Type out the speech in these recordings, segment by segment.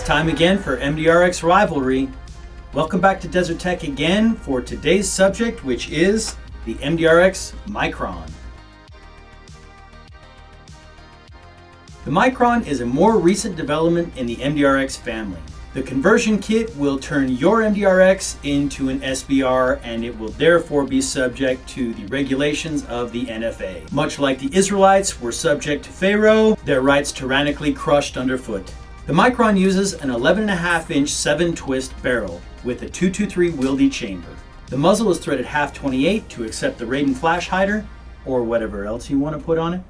time again for MDRX Rivalry. Welcome back to Desert Tech again for today's subject, which is the MDRX Micron. The Micron is a more recent development in the MDRX family. The conversion kit will turn your MDRX into an SBR, and it will therefore be subject to the regulations of the NFA. Much like the Israelites were subject to Pharaoh, their rights tyrannically crushed underfoot. The Micron uses an 11.5-inch 7-twist barrel with a 223 wieldy chamber. The muzzle is threaded half 28 to accept the Raiden flash hider, or whatever else you want to put on it.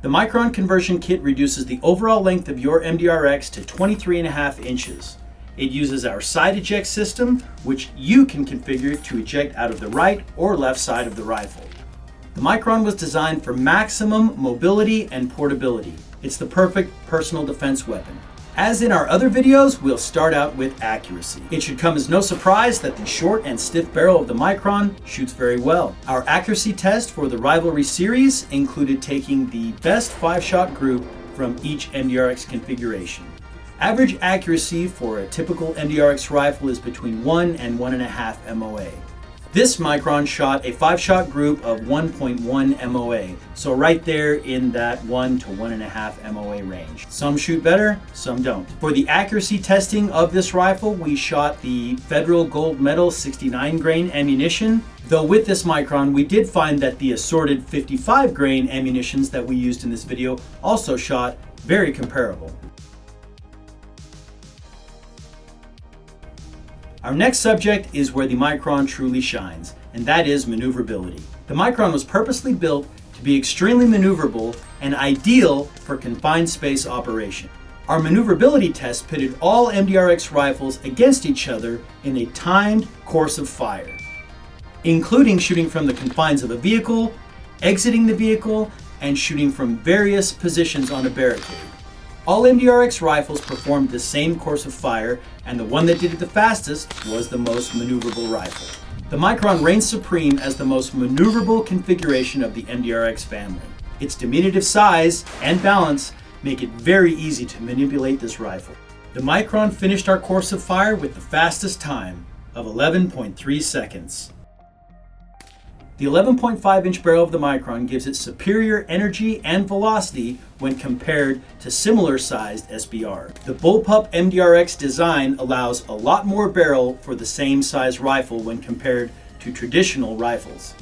The Micron conversion kit reduces the overall length of your MDRX to 23.5 inches. It uses our side eject system, which you can configure to eject out of the right or left side of the rifle. The Micron was designed for maximum mobility and portability. It's the perfect personal defense weapon. As in our other videos, we'll start out with accuracy. It should come as no surprise that the short and stiff barrel of the Micron shoots very well. Our accuracy test for the Rivalry series included taking the best 5-shot group from each MDRX configuration. Average accuracy for a typical MDRX rifle is between 1 and 1.5 MOA. This Micron shot a 5-shot group of 1.1 MOA, so right there in that 1 to 1.5 MOA range. Some shoot better, some don't. For the accuracy testing of this rifle, we shot the Federal Gold Medal 69 grain ammunition, though with this Micron, we did find that the assorted 55 grain ammunitions that we used in this video also shot very comparable. Our next subject is where the Micron truly shines, and that is maneuverability. The Micron was purposely built to be extremely maneuverable and ideal for confined space operation. Our maneuverability test pitted all MDRX rifles against each other in a timed course of fire, including shooting from the confines of a vehicle, exiting the vehicle, and shooting from various positions on a barricade. All MDRX rifles performed the same course of fire, and the one that did it the fastest was the most maneuverable rifle. The Micron reigns supreme as the most maneuverable configuration of the MDRX family. Its diminutive size and balance make it very easy to manipulate this rifle. The Micron finished our course of fire with the fastest time of 11.3 seconds. The 11.5-inch barrel of the Micron gives it superior energy and velocity when compared to similar-sized SBR. The Bullpup MDRX design allows a lot more barrel for the same size rifle when compared to traditional rifles.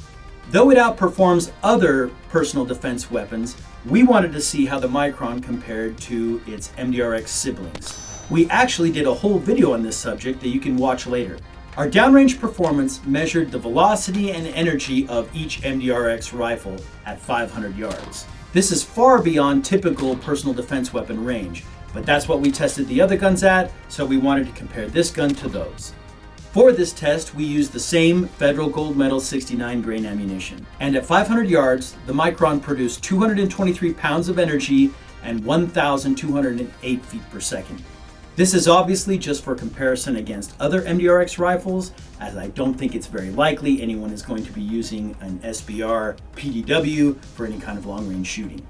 Though it outperforms other personal defense weapons, we wanted to see how the Micron compared to its MDRX siblings. We actually did a whole video on this subject that you can watch later. Our downrange performance measured the velocity and energy of each MDRX rifle at 500 yards. This is far beyond typical personal defense weapon range, but that's what we tested the other guns at, so we wanted to compare this gun to those. For this test, we used the same Federal Gold Medal 69 grain ammunition, and at 500 yards, the Micron produced 223 pounds of energy and 1,208 feet per second. This is obviously just for comparison against other MDRX rifles, as I don't think it's very likely anyone is going to be using an SBR PDW for any kind of long-range shooting.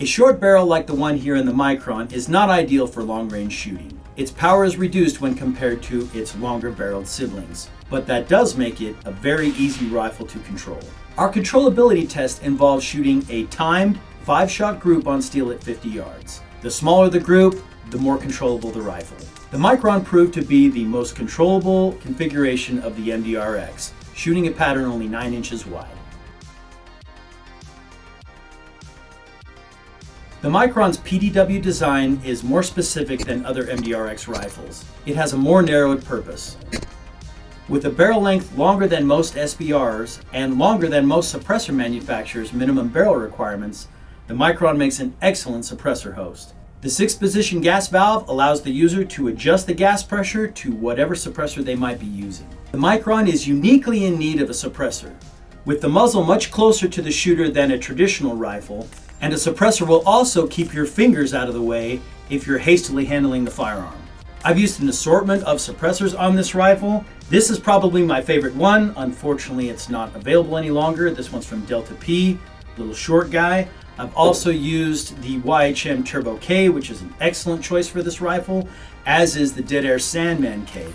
A short barrel like the one here in the Micron is not ideal for long-range shooting. Its power is reduced when compared to its longer-barreled siblings, but that does make it a very easy rifle to control. Our controllability test involves shooting a timed 5-shot group on steel at 50 yards. The smaller the group, the more controllable the rifle. The Micron proved to be the most controllable configuration of the MDRX, shooting a pattern only 9 inches wide. The Micron's PDW design is more specific than other MDRX rifles. It has a more narrowed purpose. With a barrel length longer than most SBRs and longer than most suppressor manufacturers' minimum barrel requirements, the Micron makes an excellent suppressor host. The 6-position gas valve allows the user to adjust the gas pressure to whatever suppressor they might be using. The Micron is uniquely in need of a suppressor, with the muzzle much closer to the shooter than a traditional rifle, and a suppressor will also keep your fingers out of the way if you're hastily handling the firearm. I've used an assortment of suppressors on this rifle. This is probably my favorite one. Unfortunately, it's not available any longer. This one's from Delta P, little short guy. I've also used the YHM Turbo K, which is an excellent choice for this rifle, as is the Dead Air Sandman K.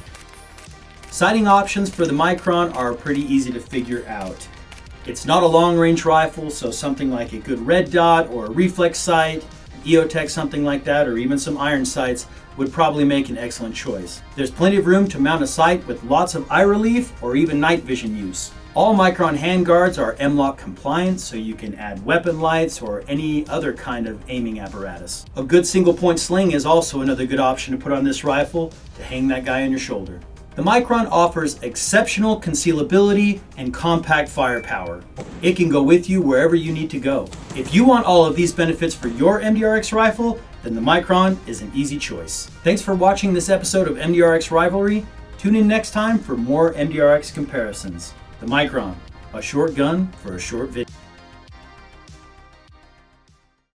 Sighting options for the Micron are pretty easy to figure out. It's not a long-range rifle, so something like a good red dot or a reflex sight, an EOTech, something like that, or even some iron sights would probably make an excellent choice. There's plenty of room to mount a sight with lots of eye relief or even night vision use. All Micron handguards are M-LOK compliant, so you can add weapon lights or any other kind of aiming apparatus. A good single-point sling is also another good option to put on this rifle to hang that guy on your shoulder. The Micron offers exceptional concealability and compact firepower. It can go with you wherever you need to go. If you want all of these benefits for your MDRX rifle, then the Micron is an easy choice. Thanks for watching this episode of MDRX Rivalry. Tune in next time for more MDRX comparisons. The Micron, a short gun for a short video.